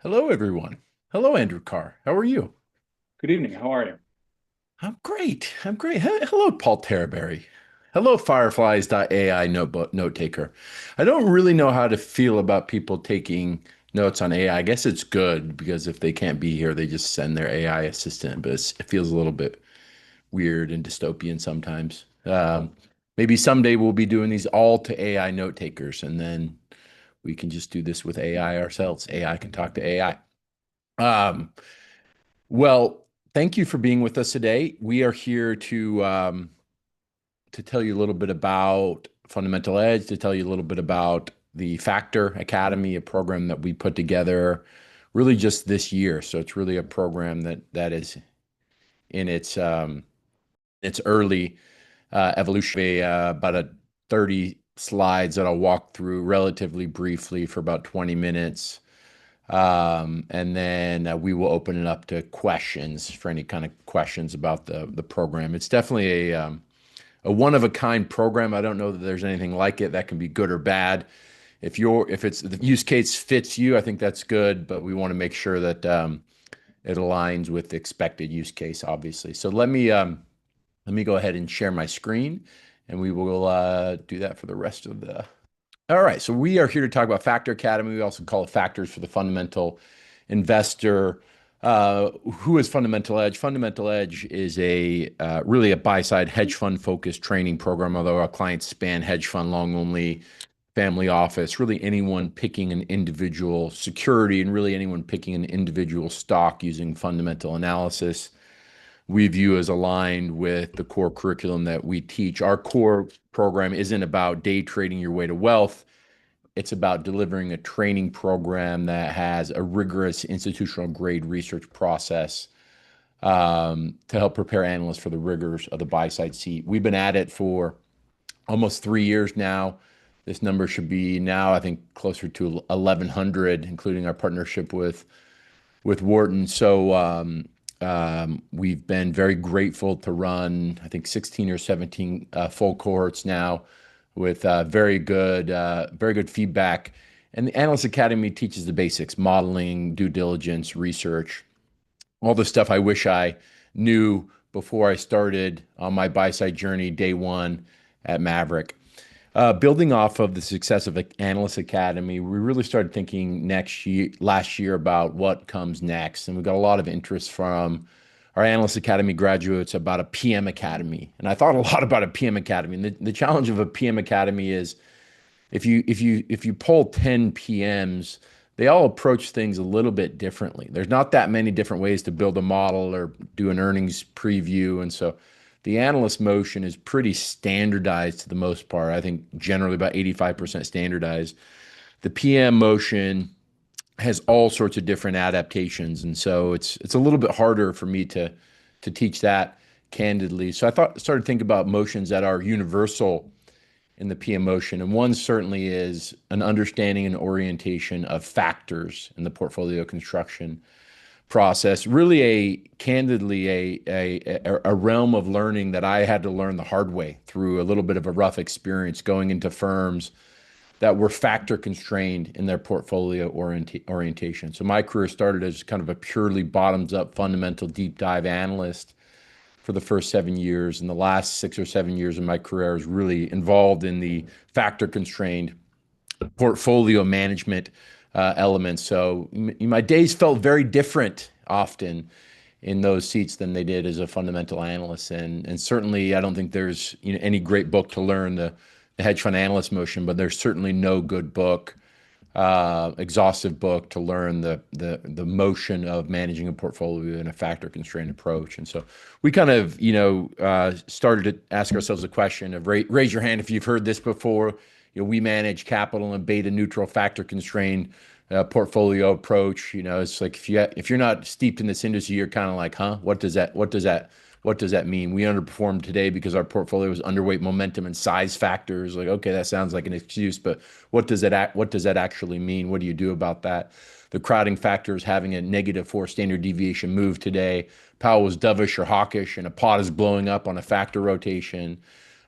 Hello, everyone. Hello, Andrew Carr. How are you? Good evening. How are you? I'm great. I'm great. Hello, Paul Terraberry. Hello, Fireflies.ai notebook note taker. I don't really know how to feel about people taking notes on AI. I guess it's good because if they can't be here, they just send their AI assistant, but it feels a little bit weird and dystopian sometimes. Maybe someday we'll be doing these all to AI note takers, and then we can just do this with AI ourselves. AI can talk to AI. Um, Well, thank you for being with us today. We are here to tell you a little bit about Fundamental Edge, to tell you a little bit about the Factor Academy, a program that we put together really just this year. So it's really a program that is in its early evolution. About a 30 slides that I'll walk through relatively briefly for about 20 minutes. And then we will open it up to questions for any kind of questions about the program. It's definitely a one of a kind program. I don't know that there's anything like it that can be good or bad. If the use case fits you, I think that's good, but we want to make sure that it aligns with the expected use case, obviously. So let me go ahead and share my screen, and we will do that for the rest of the all right, so we are here to talk about Factor Academy. We also call it Factors for the Fundamental Investor. Who is Fundamental Edge? Fundamental Edge is a really a buy-side hedge fund focused training program. Although our clients span hedge fund, long only, family office, really anyone picking an individual security, and really anyone picking an individual stock using fundamental analysis, we view as aligned with the core curriculum that we teach. Our core program isn't about day trading your way to wealth. It's about delivering a training program that has a rigorous institutional grade research process to help prepare analysts for the rigors of the buy side seat. We've been at it for almost 3 years now. This number should be now, I think, closer to 1,100, including our partnership with Wharton. So we've been very grateful to run, I think, 16 or 17 full cohorts now with very good feedback. And the Analyst Academy teaches the basics: modeling, due diligence, research, all the stuff I wish I knew before I started on my buy side journey day one at Maverick. Building off of the success of Analyst Academy, we really started thinking last year about what comes next. And we got a lot of interest from our Analyst Academy graduates about a PM Academy. And I thought a lot about a PM Academy. And the challenge of a PM Academy is if you poll 10 PMs, they all approach things a little bit differently. There's not that many different ways to build a model or do an earnings preview. And so the analyst motion is pretty standardized to the most part. I think generally about 85% standardized. The PM motion has all sorts of different adaptations. And so it's a little bit harder for me to teach that candidly. So started thinking about motions that are universal in the PM motion. And one certainly is an understanding and orientation of factors in the portfolio construction process. Really, a realm of learning that I had to learn the hard way through a little bit of a rough experience going into firms that were factor constrained in their portfolio orientation. So my career started as kind of a purely bottoms up fundamental deep dive analyst for the first 7 years. And the last 6 or 7 years of my career, I was really involved in the factor constrained portfolio management elements. So my days felt very different often in those seats than they did as a fundamental analyst. And certainly, I don't think there's any great book to learn the hedge fund analyst motion, but there's certainly no good book, exhaustive book to learn the motion of managing a portfolio in a factor constrained approach. And so we kind of started to ask ourselves the question of raise your hand if you've heard this before. We manage capital and beta neutral factor constrained portfolio approach. It's like if you're not steeped in this industry, you're kind of like, huh? What does that mean? We underperformed today because our portfolio was underweight momentum and size factors. Like, okay, that sounds like an excuse, but what does that actually mean? What do you do about that? The crowding factor is having a -4 standard deviation move today. Powell was dovish or hawkish, and a pot is blowing up on a factor rotation.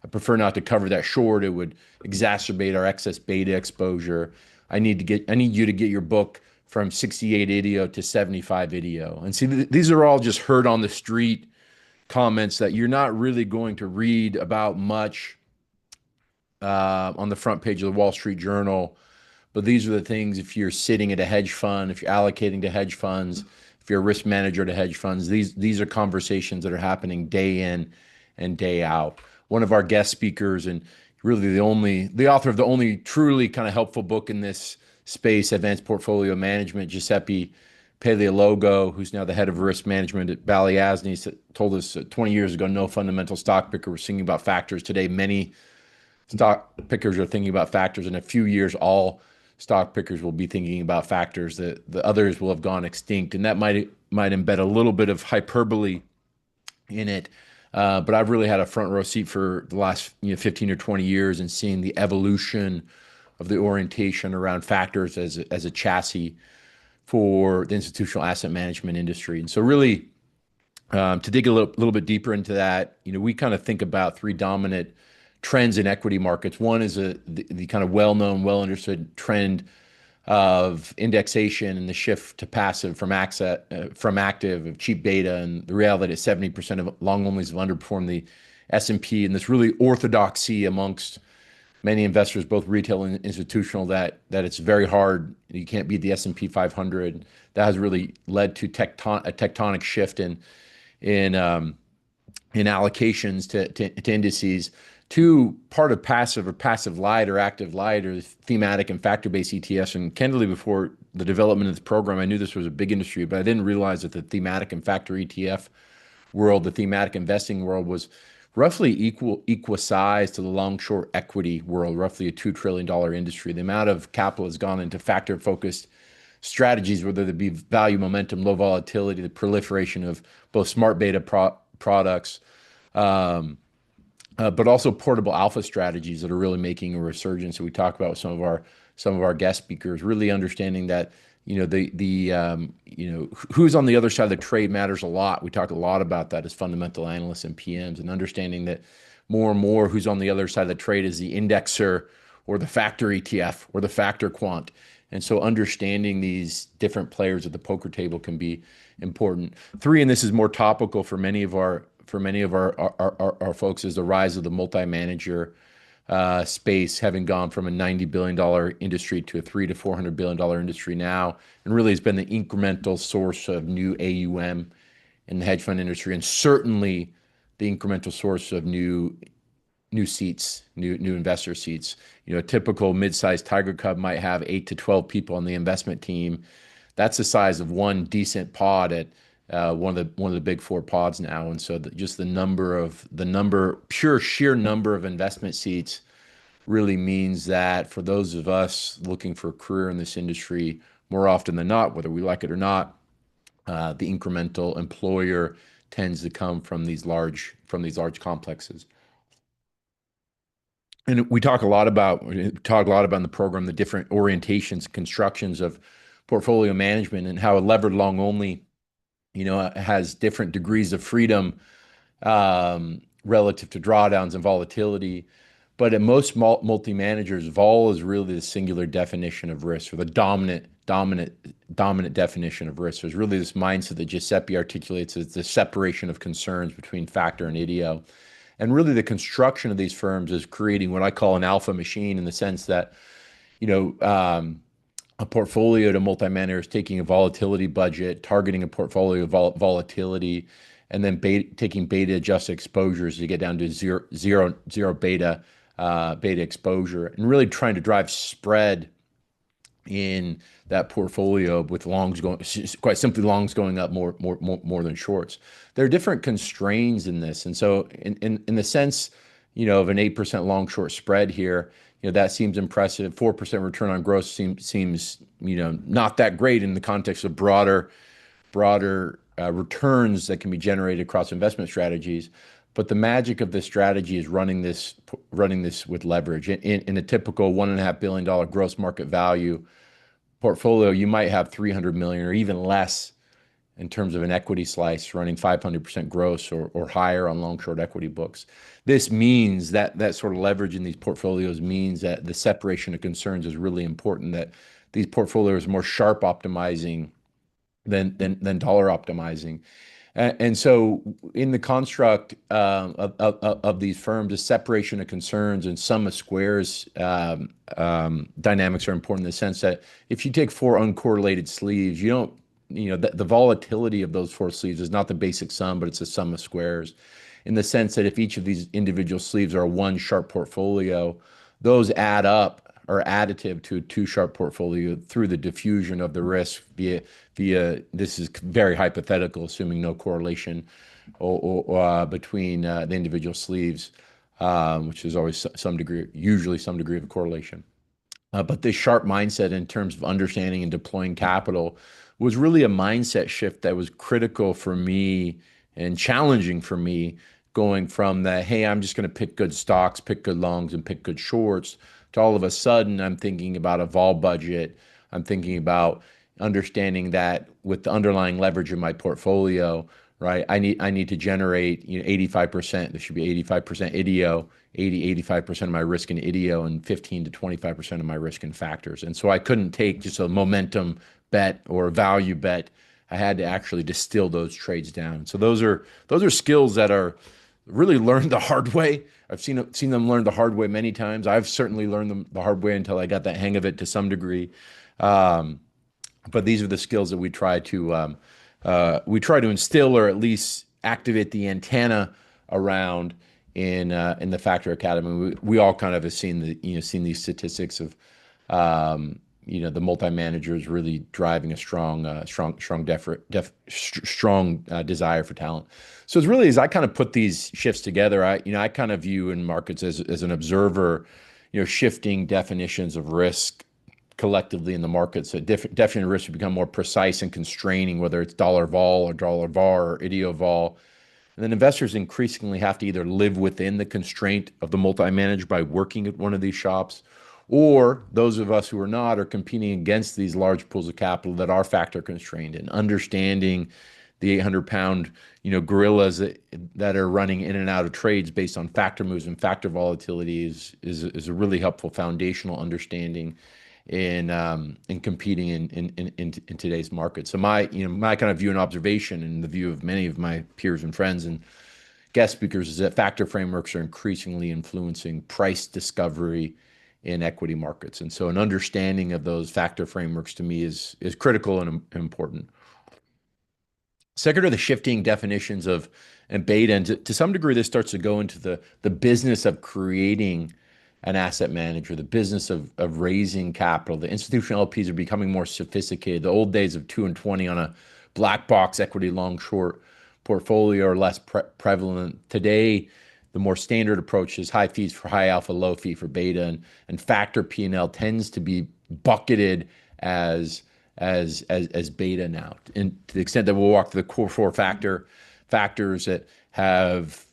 I prefer not to cover that short. It would exacerbate our excess beta exposure. I need you to get your book from 68 IDEO to 75 IDEO. And see, these are all just heard on the street comments that you're not really going to read about much on the front page of the Wall Street Journal. But these are the things if you're sitting at a hedge fund, if you're allocating to hedge funds, if you're a risk manager to hedge funds, these are conversations that are happening day in and day out. One of our guest speakers and really the author of the only truly kind of helpful book in this space, Advanced Portfolio Management, Giuseppe Paleologo, who's now the head of risk management at Balyasny, told us 20 years ago, no fundamental stock picker was thinking about factors. Today, many stock pickers are thinking about factors. In a few years, all stock pickers will be thinking about factors. The others will have gone extinct, and that might embed a little bit of hyperbole in it. But I've really had a front row seat for the last 15 or 20 years and seeing the evolution of the orientation around factors as a chassis for the institutional asset management industry. And so really, to dig a little bit deeper into that, we kind of think about three dominant trends in equity markets. One is the kind of well-known, well-understood trend of indexation and the shift to passive from active of cheap beta, and the reality that 70% of long onlys have underperformed the S&P, and this really orthodoxy amongst many investors, both retail and institutional, that it's very hard. You can't beat the S&P 500. That has really led to a tectonic shift in allocations to indices. Two, part of passive or passive light or active light or thematic and factor-based ETFs. And candidly, before the development of this program, I knew this was a big industry, but I didn't realize that the thematic and factor ETF world, the thematic investing world, was roughly equal size to the long-short equity world, roughly a $2 trillion industry. The amount of capital has gone into factor-focused strategies, whether they be value, momentum, low volatility, the proliferation of both smart beta products, but also portable alpha strategies that are really making a resurgence. So we talk about with some of our guest speakers, really understanding that who's on the other side of the trade matters a lot. We talk a lot about that as fundamental analysts and PMs, and understanding that more and more who's on the other side of the trade is the indexer or the factor ETF or the factor quant. And so understanding these different players at the poker table can be important. Three, and this is more topical for many of our folks, is the rise of the multi-manager space, having gone from a $90 billion industry to a $300 to $400 billion industry now, and really has been the incremental source of new AUM in the hedge fund industry, and certainly the incremental source of new seats, new investor seats. A typical mid-sized Tiger Cub might have 8 to 12 people on the investment team. That's the size of one decent pod at one of the big four pods now. And so just sheer number of investment seats really means that for those of us looking for a career in this industry, more often than not, whether we like it or not, the incremental employer tends to come from these large complexes. And we talk a lot about in the program the different orientations, constructions of portfolio management, and how a levered long only has different degrees of freedom relative to drawdowns and volatility. But at most multi-managers, vol is really the singular definition of risk, or the dominant definition of risk. There's really this mindset that Giuseppe articulates as the separation of concerns between factor and IDEO. And really the construction of these firms is creating what I call an alpha machine, in the sense that, a portfolio to multi-manager is taking a volatility budget, targeting a portfolio of volatility, and then taking beta adjusted exposures to get down to zero beta exposure, and really trying to drive spread in that portfolio, with longs going, quite simply, longs going up more than shorts. There are different constraints in this, and so in the sense, of an 8% long short spread here, that seems impressive. 4% return on gross seems not that great in the context of broader returns that can be generated across investment strategies. But the magic of this strategy is running this with leverage. In a typical $1.5 billion gross market value portfolio, you might have 300 million or even less in terms of an equity slice, running 500% gross or higher on long short equity books. This means that sort of leverage in these portfolios means that the separation of concerns is really important, these portfolios are more sharp optimizing than dollar optimizing. And so, in the construct of these firms, the separation of concerns and sum of squares dynamics are important in the sense that if you take four uncorrelated sleeves, you don't, the volatility of those four sleeves is not the basic sum, but it's a sum of squares. In the sense that if each of these individual sleeves are one sharp portfolio, those add up are additive to a two sharp portfolio through the diffusion of the risk via this is very hypothetical, assuming no correlation between the individual sleeves, which is always some degree, usually some degree of correlation. But this sharp mindset in terms of understanding and deploying capital was really a mindset shift that was critical for me and challenging for me, going from that, hey, I'm just going to pick good stocks, pick good longs, and pick good shorts, to all of a sudden I'm thinking about a vol budget. I'm thinking about understanding that with the underlying leverage in my portfolio, right? I need to generate, 85%. There should be 85% IDEO, 85% of my risk in IDEO, and 15 to 25% of my risk in factors. And so I couldn't take just a momentum bet or a value bet. I had to actually distill those trades down. So those are skills that are really learned the hard way. I've seen them learned the hard way many times. I've certainly learned them the hard way until I got the hang of it to some degree. Um, but these are the skills that we try to instill or at least activate the antenna around in the Factor Academy. We all kind of have seen these statistics of the multi-managers really driving a strong desire for talent. So it's really, as I kind of put these shifts together, I kind of view in markets as an observer, shifting definitions of risk collectively in the markets. So definition of risk have become more precise and constraining, whether it's dollar vol or dollar var or IDEO vol. And then investors increasingly have to either live within the constraint of the multi-manager by working at one of these shops, or those of us who are not are competing against these large pools of capital that are factor constrained, and understanding the 800-pound gorillas that are running in and out of trades based on factor moves and factor volatility is a really helpful foundational understanding in competing in today's market. So my kind of view and observation, and the view of many of my peers and friends and guest speakers, is that factor frameworks are increasingly influencing price discovery in equity markets. And so an understanding of those factor frameworks to me is critical and important. Second are the shifting definitions of and beta, and to some degree, this starts to go into the business of creating an asset manager, the business of raising capital. The institutional LPs are becoming more sophisticated. The old days of 2 and 20 on a black box equity long short portfolio are less prevalent. Today, the more standard approach is high fees for high alpha, low fee for beta, and factor P&L tends to be bucketed as beta now. And to the extent that we'll walk through the core four factors that have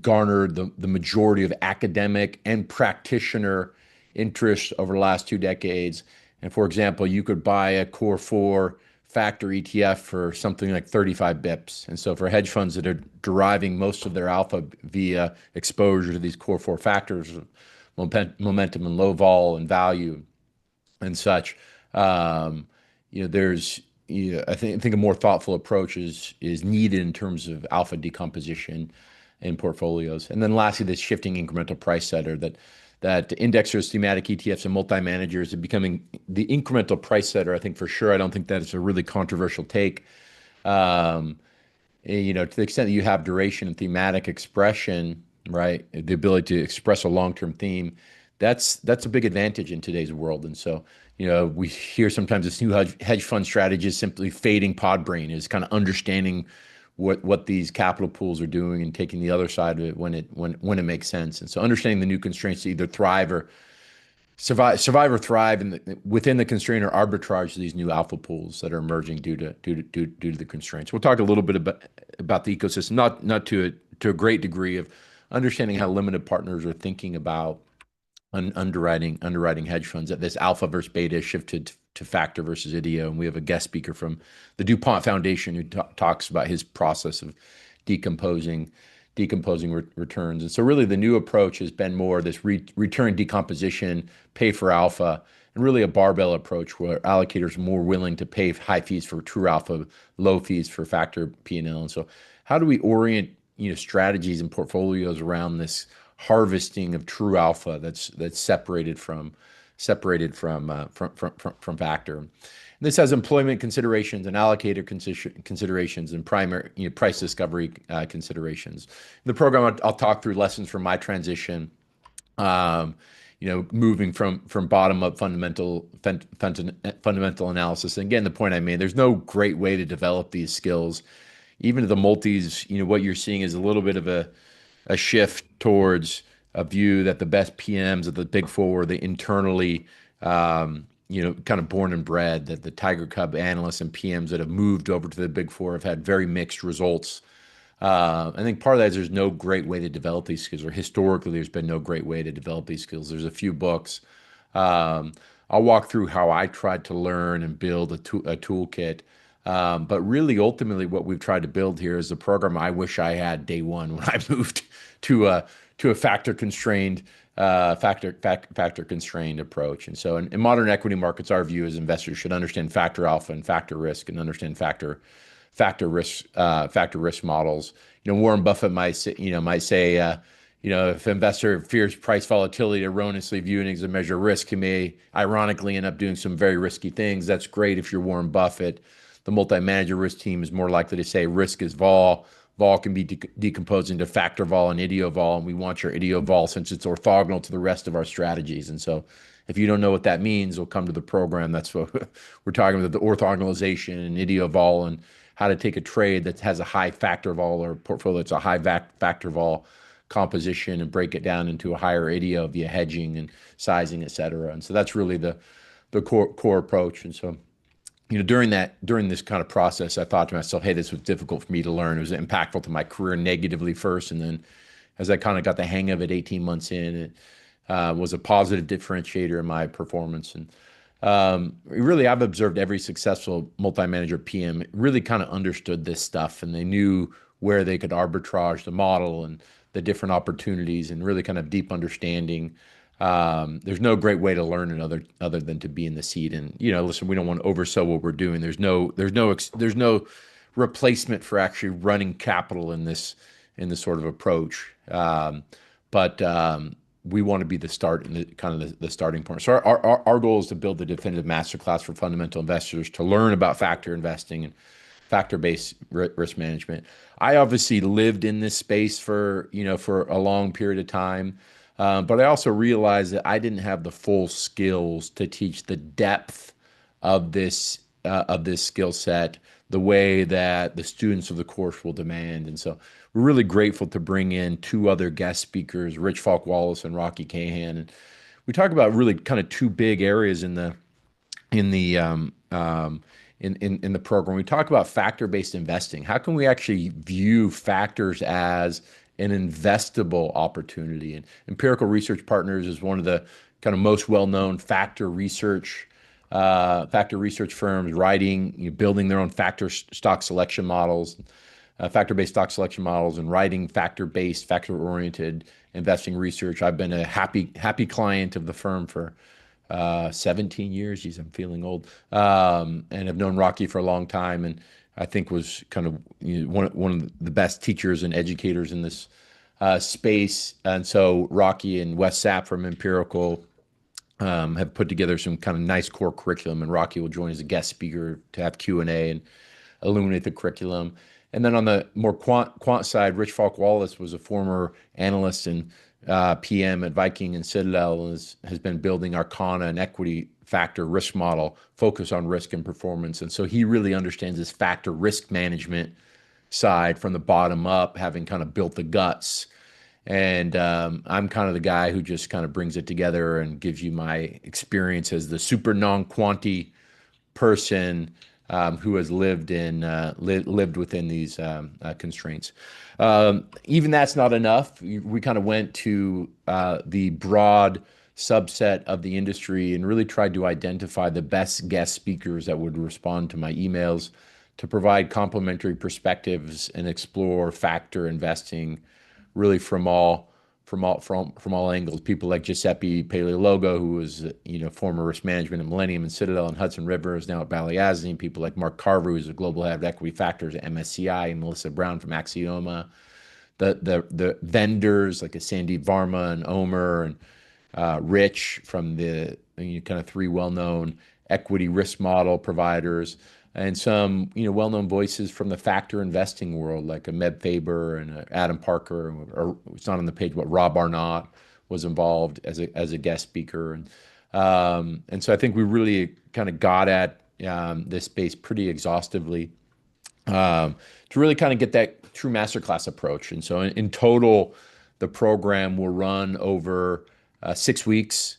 garnered the majority of academic and practitioner interest over the last 2 decades. And for example, you could buy a core four factor ETF for something like 35 bips. And so for hedge funds that are deriving most of their alpha via exposure to these core four factors, momentum and low vol and value and such, there's I think a more thoughtful approach is needed in terms of alpha decomposition in portfolios. And then lastly, this shifting incremental price setter that indexers, thematic ETFs, and multi-managers are becoming the incremental price setter. I think for sure. I don't think that it's a really controversial take. To the extent that you have duration and thematic expression, right, the ability to express a long-term theme, that's a big advantage in today's world. And so, we hear sometimes this new hedge fund strategy is simply fading pod brain, is kind of understanding what these capital pools are doing and taking the other side of it when it makes sense. And so understanding the new constraints to either thrive or survive or thrive within the constraint, or arbitrage these new alpha pools that are emerging due to the constraints. We'll talk a little bit about the ecosystem, not to a great degree, of understanding how limited partners are thinking about underwriting hedge funds, that this alpha versus beta shifted to factor versus IDEO. And we have a guest speaker from the DuPont Foundation who talks about his process of decomposing returns. And so really the new approach has been more this return decomposition, pay for alpha, and really a barbell approach where allocators are more willing to pay high fees for true alpha, low fees for factor P&L. And so how do we orient, strategies and portfolios around this harvesting of true alpha that's separated from factor? And this has employment considerations and allocator considerations and primary, price discovery considerations. In the program, I'll talk through lessons from my transition, um, moving from bottom up fundamental analysis. And again, the point I made, there's no great way to develop these skills. Even to the multis, what you're seeing is a little bit of a shift towards a view that the best PMs of the big four, the internally, kind of born and bred, that the Tiger Cub analysts and PMs that have moved over to the big four have had very mixed results. I think part of that is there's no great way to develop these skills, or historically, there's been no great way to develop these skills. There's a few books. Um, I'll walk through how I tried to learn and build a toolkit. But really, ultimately, what we've tried to build here is the program I wish I had day one when I moved to a factor constrained approach. And so, in modern equity markets, our view as investors should understand factor alpha and factor risk, and understand factor risk models. Warren Buffett might say, if an investor fears price volatility, erroneously viewing it as a measure of risk, he may ironically end up doing some very risky things. That's great if you're Warren Buffett. The multi-manager risk team is more likely to say risk is vol. Vol can be decomposed into factor vol and ideo vol, and we want your ideo vol since it's orthogonal to the rest of our strategies. And so, if you don't know what that means, we'll come to the program. That's what we're talking about: the orthogonalization and ideo vol, and how to take a trade that has a high factor vol, or portfolio that's a high factor vol composition, and break it down into a higher ideo via hedging and sizing, et cetera. And so that's really the core approach. And so, during this kind of process, I thought to myself, hey, this was difficult for me to learn. It was impactful to my career negatively first. And then as I kind of got the hang of it 18 months in, it was a positive differentiator in my performance. And really, I've observed every successful multi-manager PM really kind of understood this stuff, and they knew where they could arbitrage the model and the different opportunities, and really kind of deep understanding. There's no great way to learn other than to be in the seat. And listen, we don't want to oversell what we're doing. There's no replacement for actually running capital in this sort of approach. But we want to be the start and the starting point. So our goal is to build the definitive masterclass for fundamental investors to learn about factor investing and factor-based risk management. I obviously lived in this space for a long period of time, but I also realized that I didn't have the full skills to teach the depth of this skill set the way that the students of the course will demand. And so we're really grateful to bring in two other guest speakers, Rich Falk Wallace and Rocky Cahan. And we talk about really kind of two big areas in the in the program. We talk about factor-based investing. How can we actually view factors as an investable opportunity? And Empirical Research Partners is one of the kind of most well-known factor research firms, building their own factor-based stock selection models, and writing factor-based, factor-oriented investing research. I've been a happy client of the firm for 17 years. Geez, I'm feeling old. And have known Rocky for a long time, and I think was kind of one of the best teachers and educators in this space. And so Rocky and Wes Sapp from Empirical have put together some kind of nice core curriculum, and Rocky will join as a guest speaker to have Q&A and illuminate the curriculum. And then on the more quant side, Rich Falk Wallace was a former analyst and PM at Viking and Citadel, and has been building Arcana and equity factor risk model focused on risk and performance. And so he really understands this factor risk management side from the bottom up, having kind of built the guts. And I'm kind of the guy who just kind of brings it together and gives you my experience as the super non-quanti person who has lived within these constraints. Even that's not enough. We kind of went to the broad subset of the industry and really tried to identify the best guest speakers that would respond to my emails to provide complementary perspectives and explore factor investing really from all from all angles. People like Giuseppe Paleologo, who was former risk management at Millennium and Citadel and Hudson River, is now at Balyasny. People like Mark Carver, who's a global head of equity factors at MSCI, and Melissa Brown from Axioma. The vendors like a Sandeep Varma and Omer and Rich from the kind of three well-known equity risk model providers, and some well-known voices from the factor investing world like a Meb Faber and Adam Parker, or it's not on the page, but Rob Arnott was involved as a guest speaker, and so I think we really kind of got at this space pretty exhaustively to really kind of get that true masterclass approach. And so in total, the program will run over 6 weeks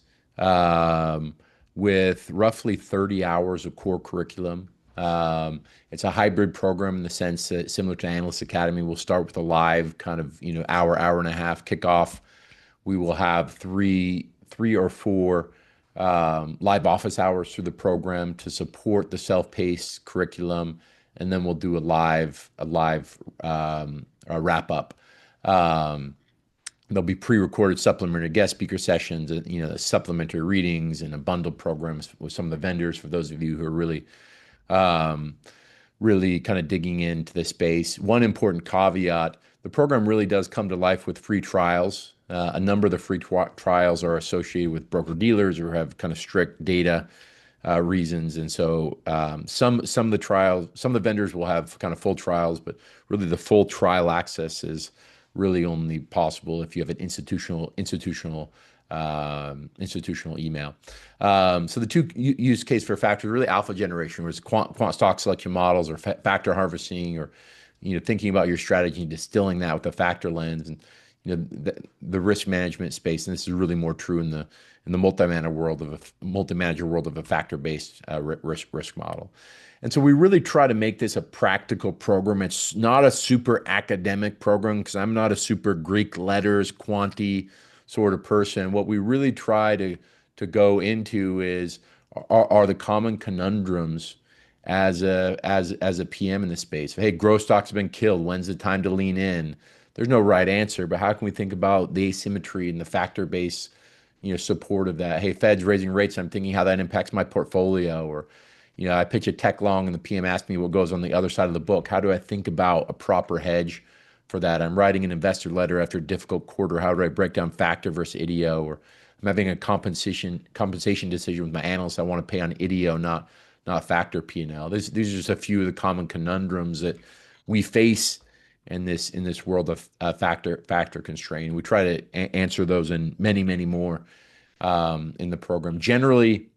with roughly 30 hours of core curriculum. It's a hybrid program in the sense that similar to Analyst Academy, we'll start with a live kind of hour and a half kickoff. We will have three or four live office hours through the program to support the self-paced curriculum, and then we'll do a wrap up. There'll be pre-recorded supplementary guest speaker sessions, supplementary readings, and a bundled programs with some of the vendors for those of you who are really kind of digging into the space. One important caveat: the program really does come to life with free trials. A number of the free trials are associated with broker dealers who have kind of strict data reasons, and so some of the vendors will have kind of full trials, but really the full trial access is really only possible if you have an institutional email. So the two use case for factors really alpha generation, where it's quant stock selection models or factor harvesting, or thinking about your strategy and distilling that with a factor lens, and the risk management space. And this is really more true in the multi-manager world of a factor-based risk model. And so we really try to make this a practical program. It's not a super academic program because I'm not a super Greek letters, quanti sort of person. What we really try to go into are the common conundrums as a PM in the space. Hey, growth stocks have been killed. When's the time to lean in? There's no right answer, but how can we think about the asymmetry and the factor-based support of that? Hey, Fed's raising rates. I'm thinking how that impacts my portfolio. Or I pitch a tech long and the PM asks me what goes on the other side of the book. How do I think about a proper hedge for that? I'm writing an investor letter after a difficult quarter. How do I break down factor versus IDEO? Or I'm having a compensation decision with my analyst. I want to pay on IDEO, not factor P&L. These are just a few of the common conundrums that we face in this world of factor constraint. We try to answer those and many more in the program. Generally,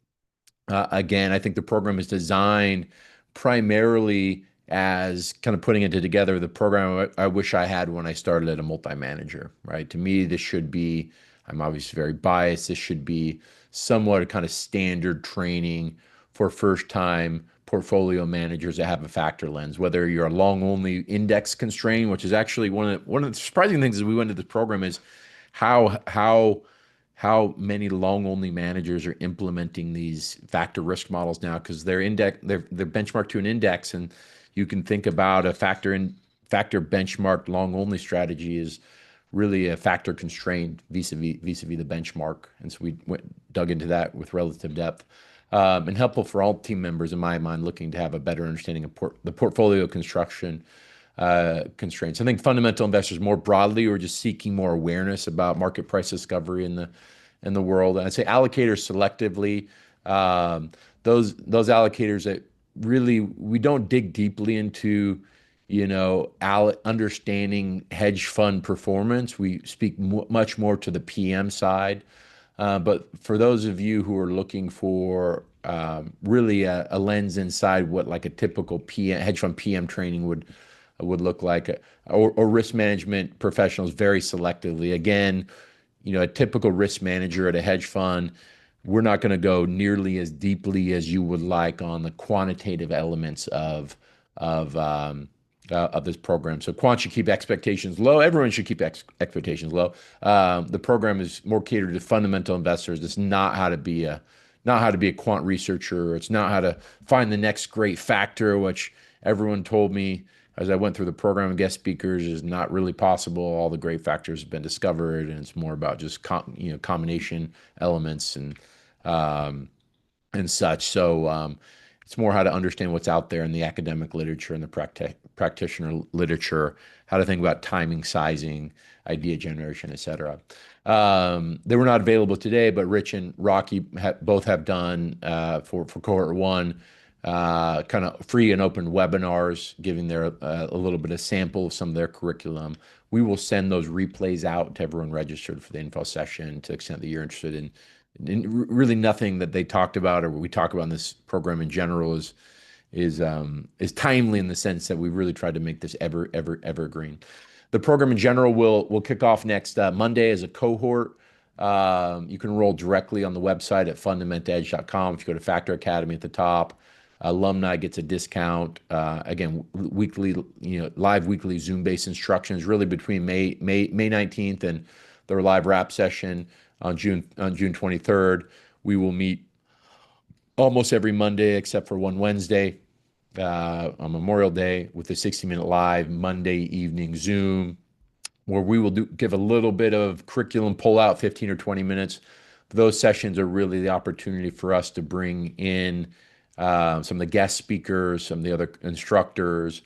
again, I think the program is designed primarily as kind of putting it together the program I wish I had when I started at a multi-manager, right? To me, this should be, I'm obviously very biased, this should be somewhat kind of standard training for first-time portfolio managers that have a factor lens. Whether you're a long-only index constraint, which is actually one of the surprising things as we went into this program is how many long-only managers are implementing these factor risk models now, because they're benchmarked to an index, and you can think about a factor benchmarked long-only strategy is really a factor constrained vis-a-vis the benchmark. And so we dug into that with relative depth, and helpful for all team members in my mind looking to have a better understanding of the portfolio construction constraints. I think fundamental investors more broadly are just seeking more awareness about market price discovery in the world. And I'd say allocators selectively, those allocators that really we don't dig deeply into, understanding hedge fund performance. We speak much more to the PM side. But for those of you who are looking for really a lens inside what like a typical hedge fund PM training would look like, or risk management professionals very selectively. Again, a typical risk manager at a hedge fund, we're not going to go nearly as deeply as you would like on the quantitative elements of this program. So quant should keep expectations low. Everyone should keep expectations low. The program is more catered to fundamental investors. It's not how to be a quant researcher. It's not how to find the next great factor, which everyone told me as I went through the program, guest speakers is not really possible. All the great factors have been discovered, and it's more about just combination elements um, and such. So it's more how to understand what's out there in the academic literature and the practitioner literature, how to think about timing, sizing, idea generation, etc. They were not available today, but Rich and Rocky both have done for cohort one kind of free and open webinars, giving their a little bit of sample of some of their curriculum. We will send those replays out to everyone registered for the info session to the extent that you're interested in really nothing that they talked about or we talk about in this program in general is timely in the sense that we really tried to make this evergreen. The program in general will kick off next Monday as a cohort. You can enroll directly on the website at fundamentedge.com. If you go to Factor Academy at the top, alumni gets a discount. Again, weekly, live weekly Zoom-based instructions, really between May 19th and their live wrap session on June 23rd. We will meet almost every Monday except for one Wednesday on Memorial Day with a 60-minute live Monday evening Zoom where we will give a little bit of curriculum pull out 15 or 20 minutes. Those sessions are really the opportunity for us to bring in some of the guest speakers, some of the other instructors,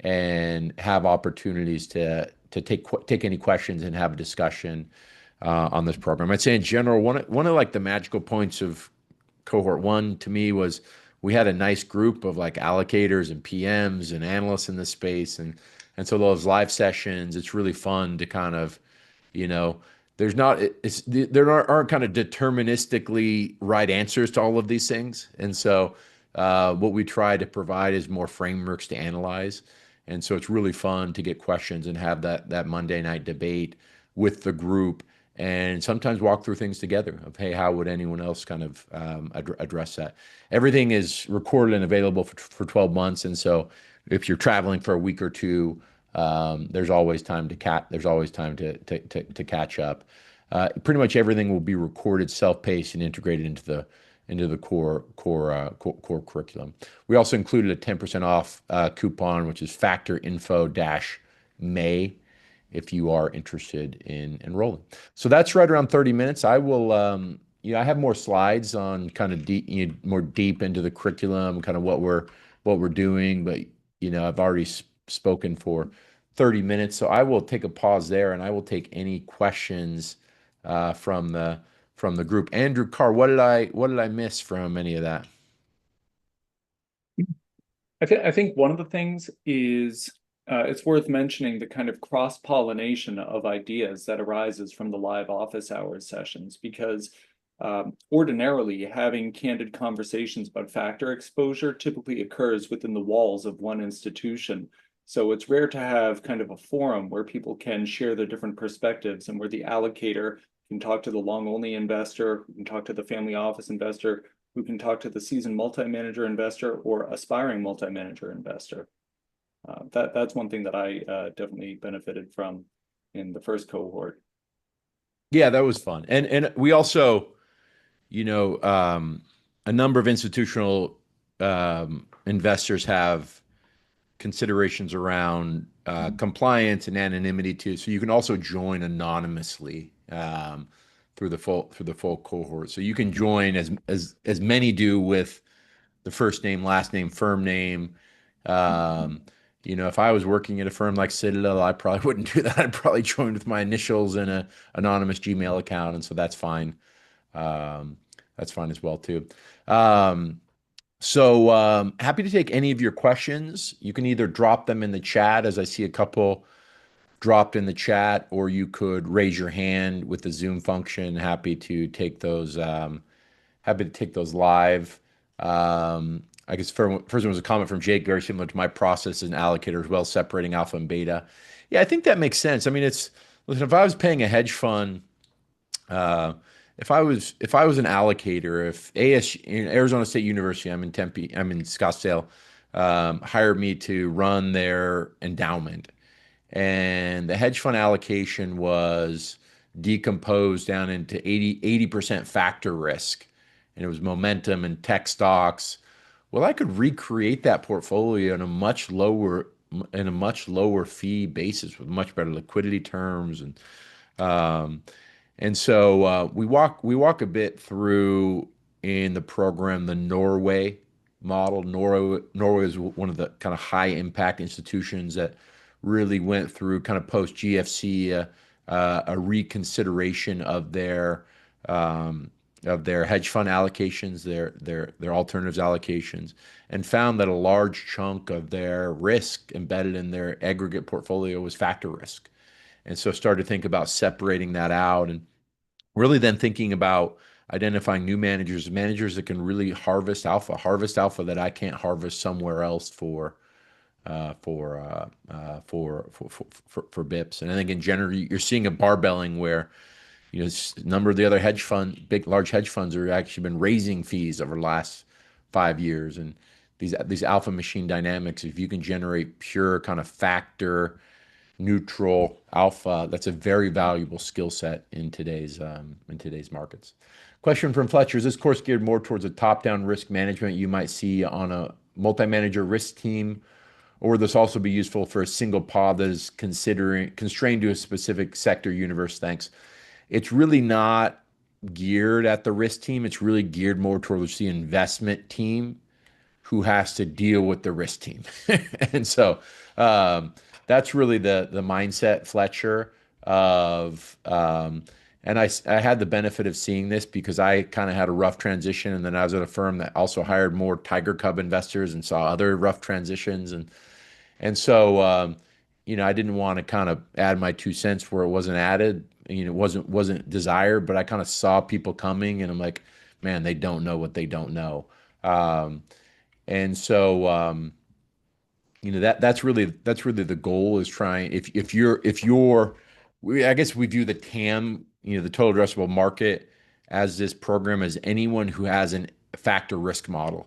and have opportunities to take any questions and have a discussion on this program. I'd say in general, one of like the magical points of cohort one to me was we had a nice group of like allocators and PMs and analysts in the space, and so those live sessions, it's really fun to kind of, you know, there's not it's there aren't kind of deterministically right answers to all of these things, and so what we try to provide is more frameworks to analyze, and so it's really fun to get questions and have that Monday night debate with the group and sometimes walk through things together of, hey, how would anyone else kind of address that? Everything is recorded and available for 12 months. And so if you're traveling for a week or two, there's always time to catch up. Pretty much everything will be recorded, self-paced, and integrated into the core curriculum. We also included a 10% off coupon, which is Factor Info dash May if you are interested in enrolling. So that's right around 30 minutes. I will, I have more slides on kind of more deep into the curriculum, kind of what we're doing, but I've already spoken for 30 minutes, so I will take a pause there and I will take any questions from the group. Andrew Carr, what did I miss from any of that? I think one of the things is it's worth mentioning the kind of cross-pollination of ideas that arises from the live office hours sessions, because ordinarily having candid conversations about factor exposure typically occurs within the walls of one institution. So it's rare to have kind of a forum where people can share their different perspectives and where the allocator can talk to the long-only investor, can talk to the family office investor, who can talk to the seasoned multi-manager investor or aspiring multi-manager investor. That's one thing that I definitely benefited from in the first cohort. Yeah, that was fun. And we also, a number of institutional investors have considerations around compliance and anonymity too. So you can also join anonymously through the full cohort. So you can join as many do with the first name, last name, firm name. Um, if I was working at a firm like Citadel, I probably wouldn't do that. I'd probably join with my initials and a anonymous Gmail account, and so that's fine. Um, that's fine as well too. Happy to take any of your questions. You can either drop them in the chat, as I see a couple dropped in the chat, or you could raise your hand with the Zoom function. Happy to take those live. I guess first one was a comment from Jake, very similar to my process as an allocator as well, separating alpha and beta. Yeah, I think that makes sense. I mean, listen, if I was paying a hedge fund, uh, if I was an allocator, if in Arizona State University, I'm in Tempe, I'm in Scottsdale, hired me to run their endowment, and the hedge fund allocation was decomposed down into 80% factor risk, and it was momentum and tech stocks. Well, I could recreate that portfolio in a in a much lower fee basis with much better liquidity terms um, and so we walk a bit through in the program the Norway model. Norway is one of the kind of high impact institutions that really went through kind of post GFC a reconsideration um, of their hedge fund allocations, their alternatives allocations, and found that a large chunk of their risk embedded in their aggregate portfolio was factor risk. And so started to think about separating that out and really then thinking about identifying new managers that can really harvest alpha that I can't harvest somewhere else for BIPs. And I think in general, you're seeing a barbelling where a number of the other large hedge funds are actually been raising fees over the last 5 years. And these alpha machine dynamics, if you can generate pure kind of factor neutral alpha, that's a very valuable skill set in today's markets. Question from Fletcher: is this course geared more towards a top-down risk management you might see on a multi-manager risk team, or would this also be useful for a single pod that is considering constrained to a specific sector universe? Thanks. It's really not geared at the risk team. It's really geared more towards the investment team who has to deal with the risk team. And so um, that's really the mindset, Fletcher, of and I had the benefit of seeing this because I kind of had a rough transition, and then I was at a firm that also hired more Tiger Cub investors and saw other rough transitions, and so I didn't want to kind of add my 2 cents where it wasn't added. It wasn't desired, but I kind of saw people coming, and I'm like, man, they don't know what they don't know. Um, and so that's really the goal is trying if you're I guess we view the TAM, the total addressable market, as this program as anyone who has an factor risk model.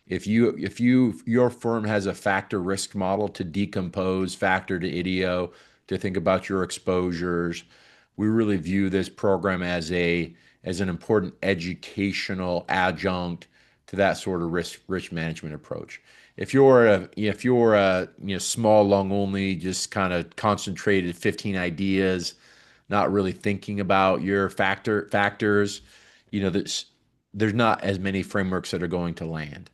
If your firm has a factor risk model to decompose factor to IDEO, to think about your exposures, we really view this program as an important educational adjunct to that sort of risk management approach. If you're a small long only, just kind of concentrated 15 ideas, not really thinking about your factors, there's not as many frameworks that are going to land.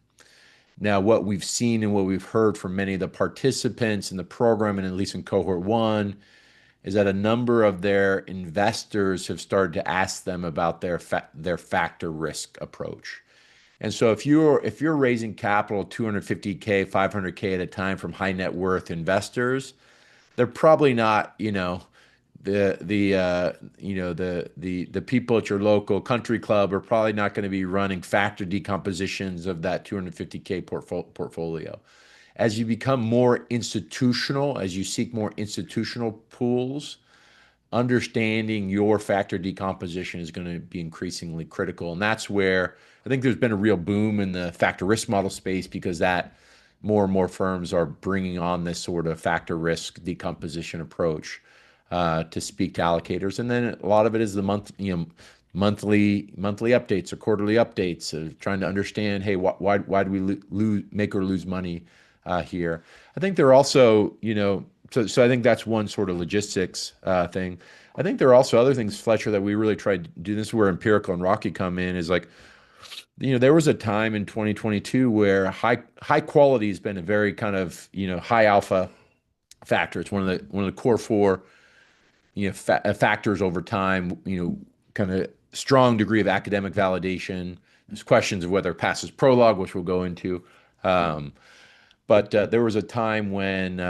Now, what we've seen and what we've heard from many of the participants in the program, and at least in cohort one, is that a number of their investors have started to ask them about their factor risk approach. And so if you're raising capital 250K, 500K at a time from high net worth investors, they're probably not, the people at your local country club are probably not going to be running factor decompositions of that 250K portfolio. As you become more institutional, as you seek more institutional pools, understanding your factor decomposition is going to be increasingly critical. And that's where I think there's been a real boom in the factor risk model space, because that more and more firms are bringing on this sort of factor risk decomposition approach to speak to allocators. And then a lot of it is the monthly updates or quarterly updates of trying to understand, hey, why do we make or lose money here? I think they're also, so I think that's one sort of logistics thing. I think there are also other things, Fletcher, that we really tried to do. This is where Empirical and Rocky come in. Is like, there was a time in 2022 where high quality has been a very kind of high alpha factor. It's one of the core four factors over time. Kind of strong degree of academic validation. There's questions of whether it passes prologue, which we'll go into. But there was a time when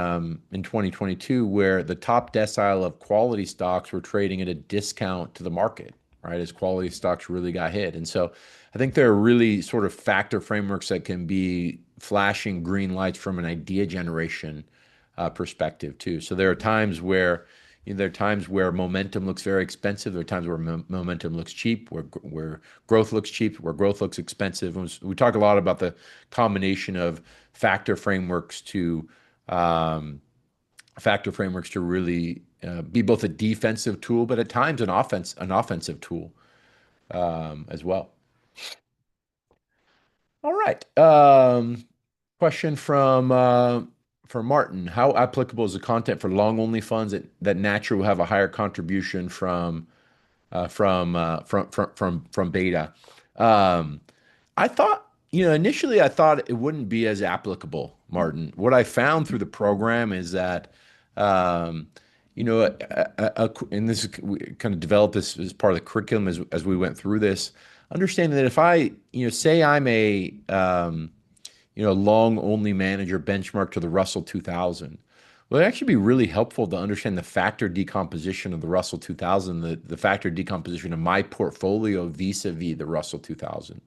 in 2022 where the top decile of quality stocks were trading at a discount to the market, right? As quality stocks really got hit. And so I think there are really sort of factor frameworks that can be flashing green lights from an idea generation perspective too. So there are times where momentum looks very expensive. There are times where momentum looks cheap, where growth looks cheap, where growth looks expensive. And we talk a lot about the combination of factor frameworks to really be both a defensive tool, but at times an offensive tool as well. All right. Question for Martin, how applicable is the content for long only funds that naturally will have a higher contribution from beta? Um, I thought, initially I thought it wouldn't be as applicable, Martin. What I found through the program is that, um, and this is, we kind of developed this as part of the curriculum as we went through this, understanding that if I, say I'm a, long only manager benchmark to the Russell 2000. Well, it'd actually be really helpful to understand the factor decomposition of the Russell 2000, the factor decomposition of my portfolio vis-a-vis the Russell 2000.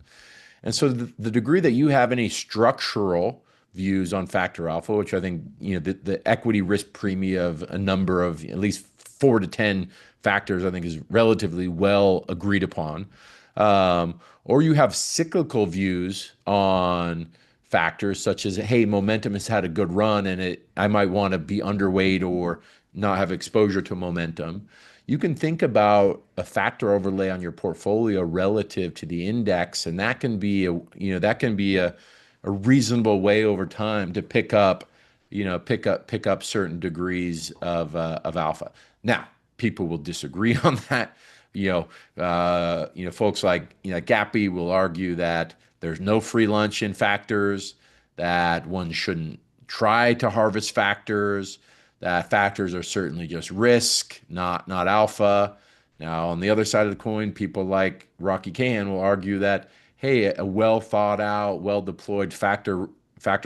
And so the degree that you have any structural views on factor alpha, which I think, the equity risk premium of a number of at least 4 to 10 factors, I think is relatively well agreed upon. Or you have cyclical views on factors such as, hey, momentum has had a good run and I might want to be underweight or not have exposure to momentum. You can think about a factor overlay on your portfolio relative to the index, and that can be a reasonable way over time to pick up certain degrees of alpha. Now, people will disagree on that. Folks like Gappy will argue that there's no free lunch in factors, that one shouldn't try to harvest factors, that factors are certainly just risk, not alpha. Now, on the other side of the coin, people like Rocky Can will argue that, hey, a well thought out, well deployed factor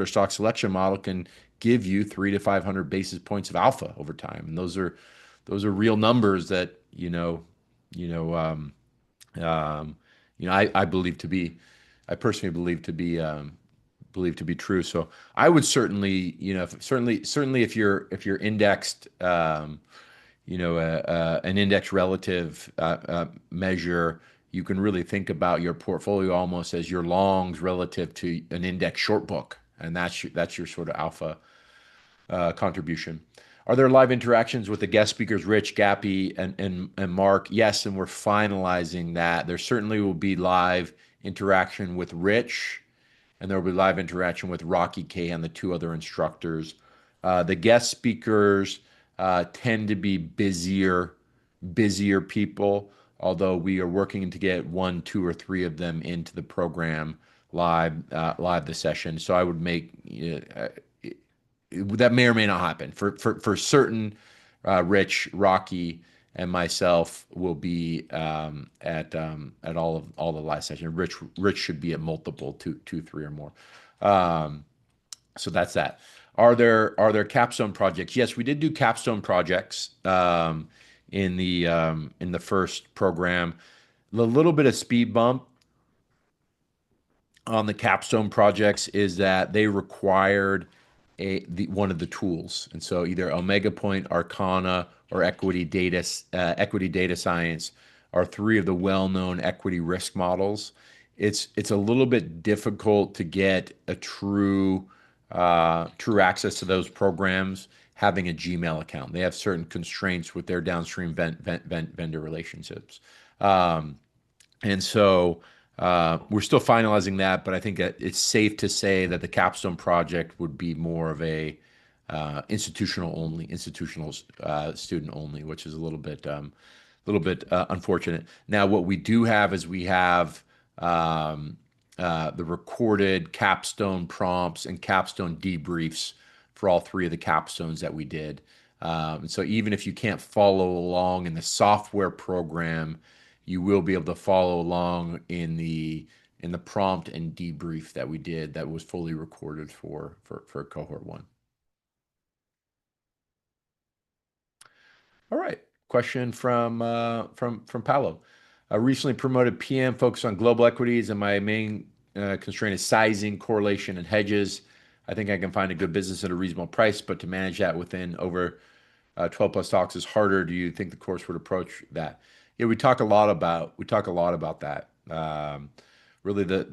stock selection model can give you 300 to 500 basis points of alpha over time, and those are real numbers that you know I believe to be, I personally believe to be true. So I would certainly, certainly if you're indexed, an index relative measure, you can really think about your portfolio almost as your longs relative to an index short book, and that's your sort of alpha contribution. Are there live interactions with the guest speakers, Rich, Gappy, and Mark? Yes, and we're finalizing that. There certainly will be live interaction with Rich, and there will be live interaction with Rocky K and the two other instructors. The guest speakers tend to be busier people, although we are working to get one, two, or three of them into the program live the session. So I would make that may or may not happen for certain. Rich, Rocky, and myself will be at all the live sessions. Rich should be at multiple two, three, or more. Um, so that's that. Are there capstone projects? Yes, we did do capstone projects in the first program. A little bit of speed bump on the capstone projects is that they required one of the tools, and so either Omega Point, Arcana, or Equity Data Science are three of the well-known equity risk models. It's a little bit difficult to get a true access to those programs having a Gmail account. They have certain constraints with their downstream vendor relationships. Um, and so we're still finalizing that, but I think that it's safe to say that the capstone project would be more of a institutional student only, which is a little bit unfortunate. Now, what we do have is we have the recorded capstone prompts and capstone debriefs for all three of the capstones that we did. And so even if you can't follow along in the software program, you will be able to follow along in the prompt and debrief that we did that was fully recorded for cohort one. All right. Question from Paolo. Recently promoted PM focused on global equities, and my main constraint is sizing, correlation, and hedges. I think I can find a good business at a reasonable price, but to manage that within over 12 plus stocks is harder. Do you think the course would approach that? Yeah, we talk a lot about that. Really,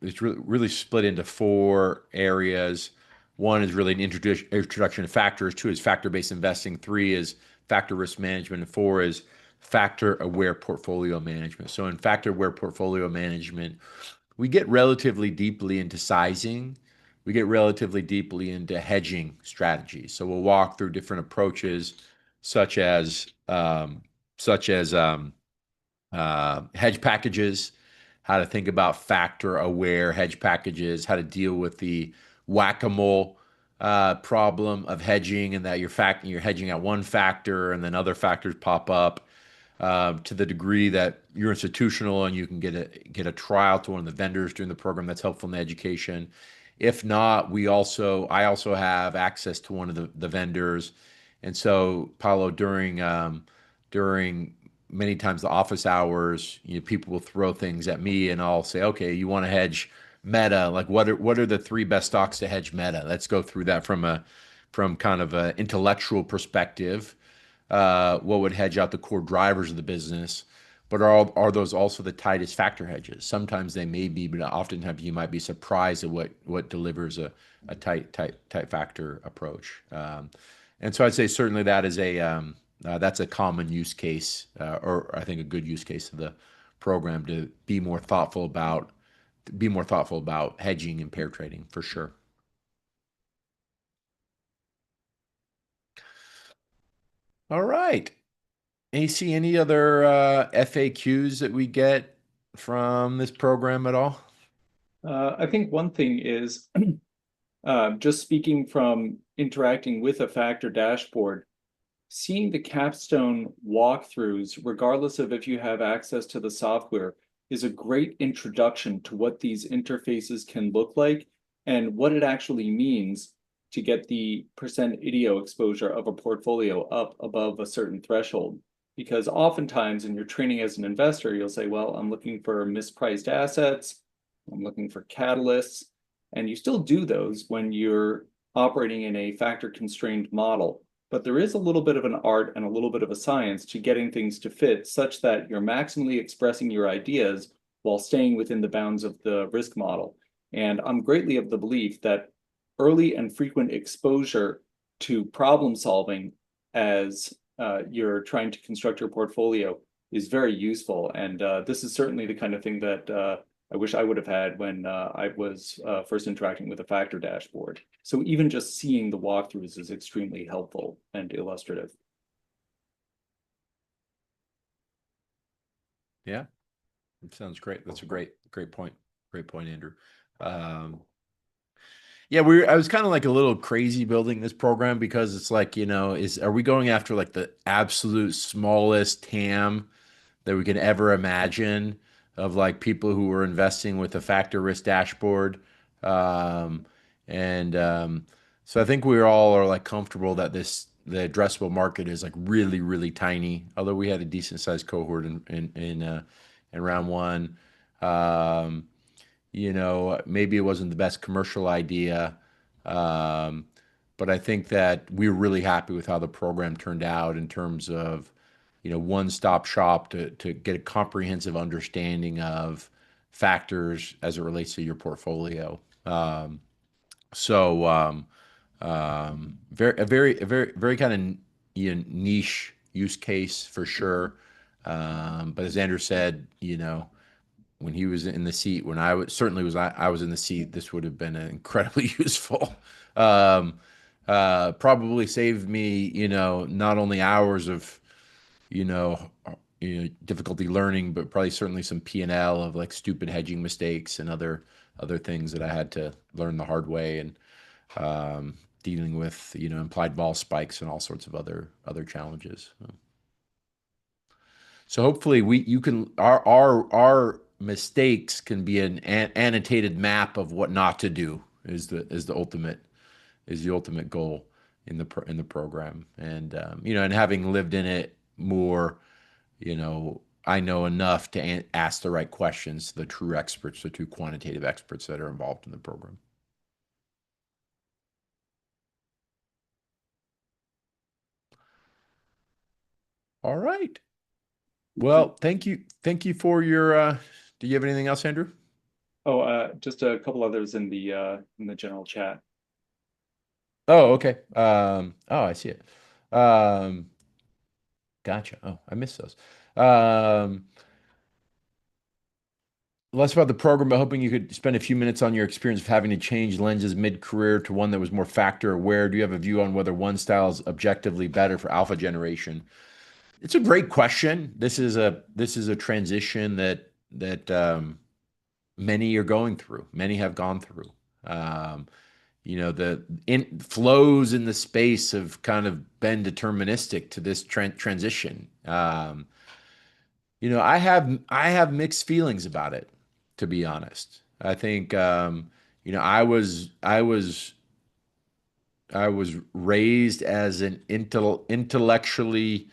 it's really split into four areas. One is really an introduction to factors. Two is factor-based investing. Three is factor risk management. And four is factor-aware portfolio management. So in factor-aware portfolio management, we get relatively deeply into sizing, we get relatively deeply into hedging strategies. So we'll walk through different approaches, such as such as hedge packages, how to think about factor aware hedge packages, how to deal with the whack-a-mole problem of hedging, and that you're hedging at one factor and then other factors pop up, to the degree that you're institutional and you can get a trial to one of the vendors during the program. That's helpful in the education. If not, I also have access to one of the vendors, and so Paulo, during many times the office hours, people will throw things at me, and I'll say, okay, you want to hedge Meta? Like, what are the three best stocks to hedge Meta? Let's go through that from kind of an intellectual perspective. What would hedge out the core drivers of the business? But are those also the tightest factor hedges? Sometimes they may be, but oftentimes you might be surprised at what delivers a tight factor approach. And so I'd say certainly that's a common use case, or I think a good use case of the program, to be more thoughtful about hedging and pair trading for sure. All right. AC, any other FAQs that we get from this program at all? I think one thing is just speaking from interacting with a factor dashboard, seeing the capstone walkthroughs, regardless of if you have access to the software, is a great introduction to what these interfaces can look like and what it actually means to get the percent IDEO exposure of a portfolio up above a certain threshold. Because oftentimes in your training as an investor, you'll say, well, I'm looking for mispriced assets, I'm looking for catalysts, and you still do those when you're operating in a factor constrained model. But there is a little bit of an art and a little bit of a science to getting things to fit such that you're maximally expressing your ideas while staying within the bounds of the risk model. And I'm greatly of the belief that early and frequent exposure to problem solving as you're trying to construct your portfolio is very useful. And this is certainly the kind of thing that I wish I would have had when I was first interacting with a factor dashboard. So even just seeing the walkthroughs is extremely helpful and illustrative. Yeah, it sounds great. That's a great point. Great point, Andrew. Um, yeah, I was kind of like a little crazy building this program because it's like, are we going after like the absolute smallest TAM that we can ever imagine of like people who are investing with a factor risk dashboard? Um, and so I think we all are like comfortable that the addressable market is like really, really tiny, although we had a decent sized cohort in round one. Um, maybe it wasn't the best commercial idea. Um, but I think that we were really happy with how the program turned out in terms of, one-stop shop to get a comprehensive understanding of factors as it relates to your portfolio. A very kind of niche use case for sure. But as Andrew said, when he was in the seat, when I was in the seat, this would have been incredibly useful. Um, Probably saved me, not only hours of, you know, difficulty learning, but probably certainly some P&L of like stupid hedging mistakes and other things that I had to learn the hard way, and dealing with, implied vol spikes and all sorts of other challenges. So hopefully you can our mistakes can be an annotated map of what not to do is the ultimate goal in the program. And and having lived in it more, I know enough to ask the right questions to the true experts, the true quantitative experts that are involved in the program. All right. Well, thank you for your. Do you have anything else, Andrew? Oh, just a couple others in the general chat. Oh, okay. Oh, I see it. Um, Gotcha. Oh, I missed those. Um, less about the program, but hoping you could spend a few minutes on your experience of having to change lenses mid-career to one that was more factor aware. Do you have a view on whether one style is objectively better for alpha generation? It's a great question. This is a transition that many are going through. Many have gone through. Um, the flows in the space have kind of been deterministic to this transition. I have mixed feelings about it, to be honest. I think I was raised as an intellectually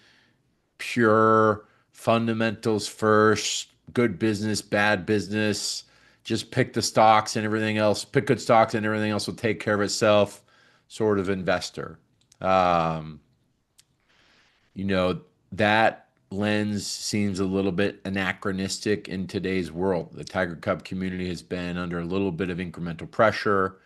pure, fundamentals first, good business, bad business, just pick the stocks and everything else, pick good stocks and everything else will take care of itself sort of investor. Um, you know, that lens seems a little bit anachronistic in today's world. The Tiger Cub community has been under a little bit of incremental pressure.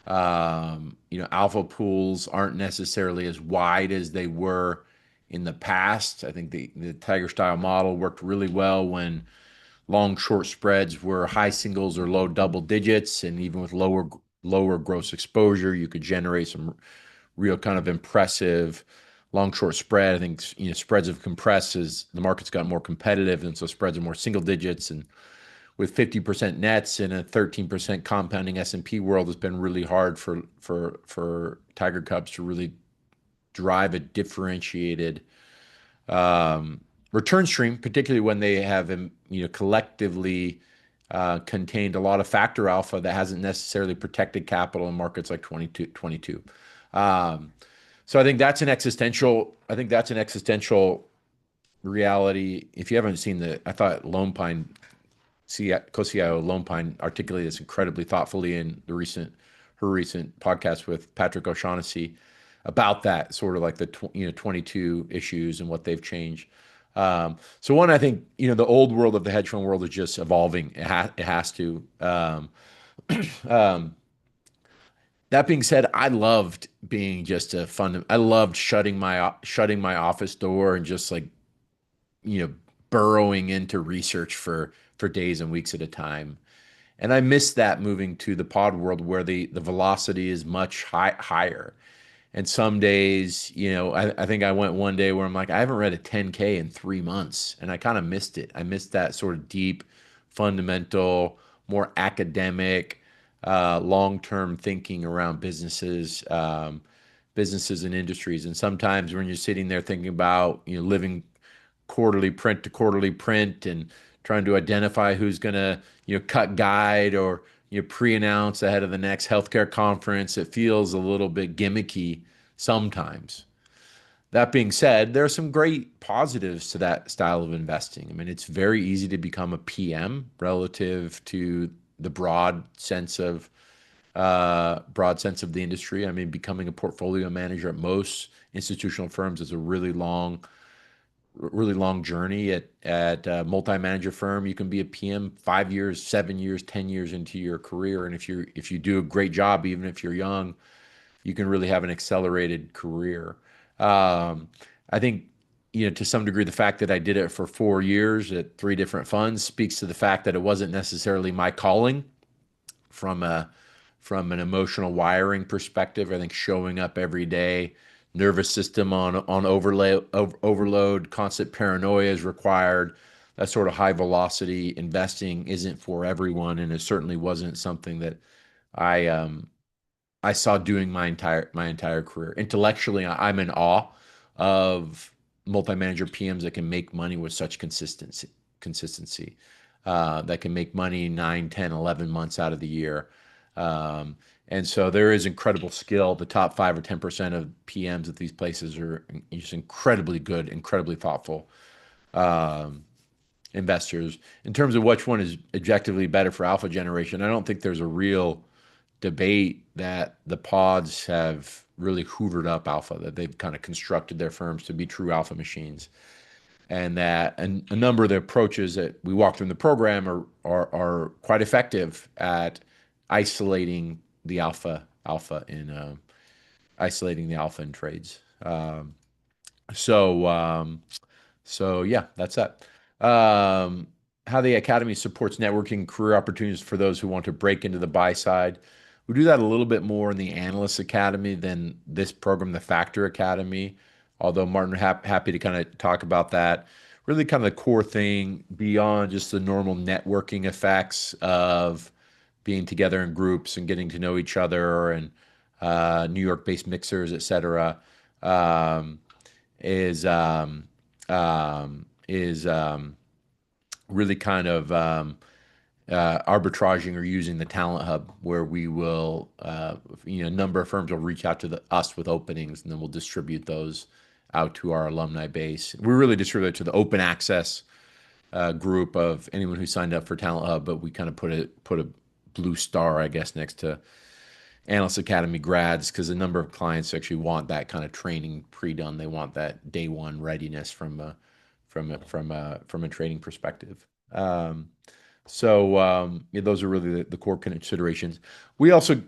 Alpha pools aren't necessarily as wide as they were in the past. I think the Tiger style model worked really well when long short spreads were high singles or low double digits, and even with lower gross exposure, you could generate some real kind of impressive long short spread. I think spreads have compressed as the market's gotten more competitive, and so spreads are more single digits. And with 50% nets in a 13% compounding S&P world, it's been really hard for Tiger Cubs to really drive a differentiated return stream, particularly when they have collectively contained a lot of factor alpha that hasn't necessarily protected capital in markets like 22. So I think that's an existential reality. If you haven't seen I thought Lone Pine co-CIO Lone Pine articulated this incredibly thoughtfully in her recent podcast with Patrick O'Shaughnessy about that sort of like the 22 issues and what they've changed. So one, I think the old world of the hedge fund world is just evolving. It has to. Um, that being said, I loved being just a fun. I loved shutting my office door and just like you know burrowing into research for days and weeks at a time. And I miss that moving to the pod world where the velocity is much higher. And some days, I think I went one day where I'm like, I haven't read a 10K in 3 months. And I kind of missed it. I missed that sort of deep, fundamental, more academic, long-term thinking around businesses and industries. And sometimes when you're sitting there thinking about, living quarterly print to quarterly print and trying to identify who's going to cut guide or pre-announce ahead of the next healthcare conference, it feels a little bit gimmicky sometimes. That being said, there are some great positives to that style of investing. I mean, it's very easy to become a PM relative to the broad sense of the industry. I mean, becoming a portfolio manager at most institutional firms is a really long journey. At a multi-manager firm, you can be a PM 5 years, 7 years, 10 years into your career, and if you do a great job, even if you're young, you can really have an accelerated career. Um, I think to some degree, the fact that I did it for 4 years at three different funds speaks to the fact that it wasn't necessarily my calling from a from an emotional wiring perspective. I think showing up every day, nervous system on overload, constant paranoia is required. That sort of high velocity investing isn't for everyone, and it certainly wasn't something that I I saw doing my entire career. Intellectually, I'm in awe of multi-manager PMs that can make money with such consistency, that can make money 9, 10, 11 months out of the year. And so there is incredible skill. The top 5 or 10% of PMs at these places are just incredibly good, incredibly thoughtful investors. In terms of which one is objectively better for alpha generation, I don't think there's a real debate that the pods have really hoovered up alpha, that they've kind of constructed their firms to be true alpha machines, and that a number of the approaches that we walk through in the program are quite effective at isolating the alpha in trades. So yeah, that's that. Um, how the academy supports networking career opportunities for those who want to break into the buy side. We do that a little bit more in the Analyst Academy than this program, the Factor Academy. Although Martin, happy to kind of talk about that. Really, kind of the core thing beyond just the normal networking effects of being together in groups and getting to know each other and New York-based mixers, et cetera, um, is is really kind of arbitraging or using the talent hub where we will, a number of firms will reach out to us with openings and then we'll distribute those out to our alumni base. We really distribute it to the open access group of anyone who signed up for Talent Hub, but we kind of put a blue star, I guess, next to Analyst Academy grads because a number of clients actually want that kind of training pre-done. They want that day one readiness from a trading perspective. Yeah, those are really the core considerations. We also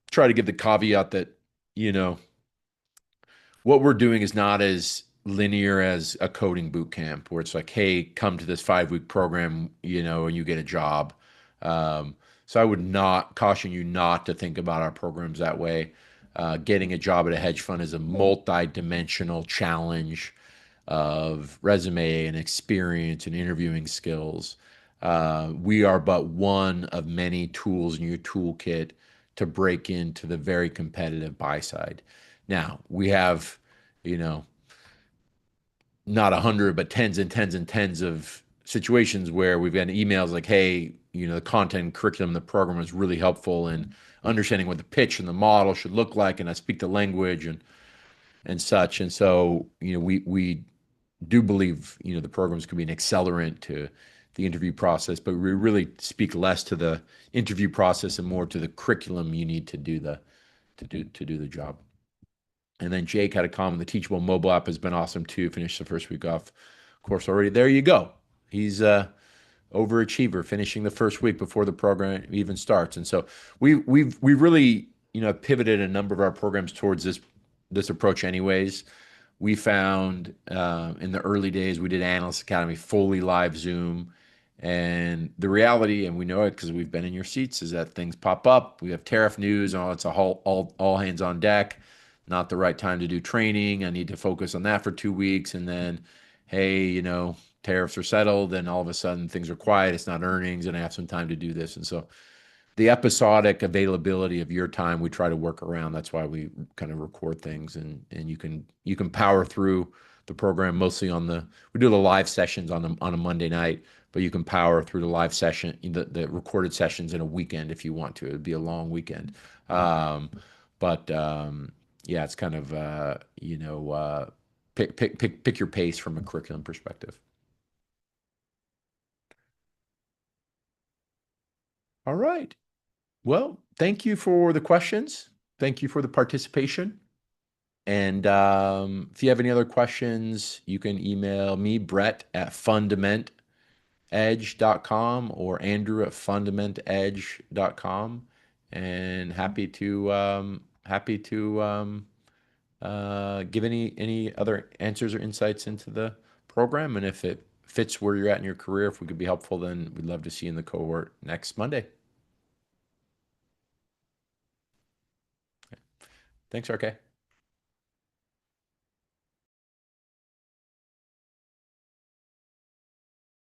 try to give the caveat that, you know, what we're doing is not as linear as a coding boot camp where it's like, hey, come to this 5 week program, and you get a job. So I would not caution you not to think about our programs that way. Getting a job at a hedge fund is a multi-dimensional challenge of resume and experience and interviewing skills. We are but one of many tools in your toolkit to break into the very competitive buy side. Now, we have, you know, not 100, but tens and tens and tens of situations where we've got emails like, hey, the content curriculum, the program was really helpful in understanding what the pitch and the model should look like, and I speak the language and such. And so, we do believe, the programs can be an accelerant to the interview process, but we really speak less to the interview process and more to the curriculum you need to do the job. And then Jake had a comment. The Teachable mobile app has been awesome too. Finished the first week off course already. There you go. He's overachiever, finishing the first week before the program even starts. And so we really pivoted a number of our programs towards this approach. Anyways, we found in the early days we did Analyst Academy fully live Zoom. And the reality, and we know it because we've been in your seats, is that things pop up. We have tariff news, and it's a all hands on deck. Not the right time to do training. I need to focus on that for 2 weeks, and then, hey, tariffs are settled, and all of a sudden things are quiet. It's not earnings, and I have some time to do this. And so, the episodic availability of your time, we try to work around. That's why we kind of record things, and you can power through the program mostly we do the live sessions on a Monday night, but you can power through the live session, the recorded sessions in a weekend if you want to. It'd be a long weekend, but yeah, it's kind of pick your pace from a curriculum perspective. All right. Well, thank you for the questions. Thank you for the participation. And if you have any other questions, you can email me, Brett, at fundamentedge.com or Andrew at fundamentedge.com. And happy to give any other answers or insights into the program. And if it fits where you're at in your career, if we could be helpful, then we'd love to see you in the cohort next Monday. Thanks, RK.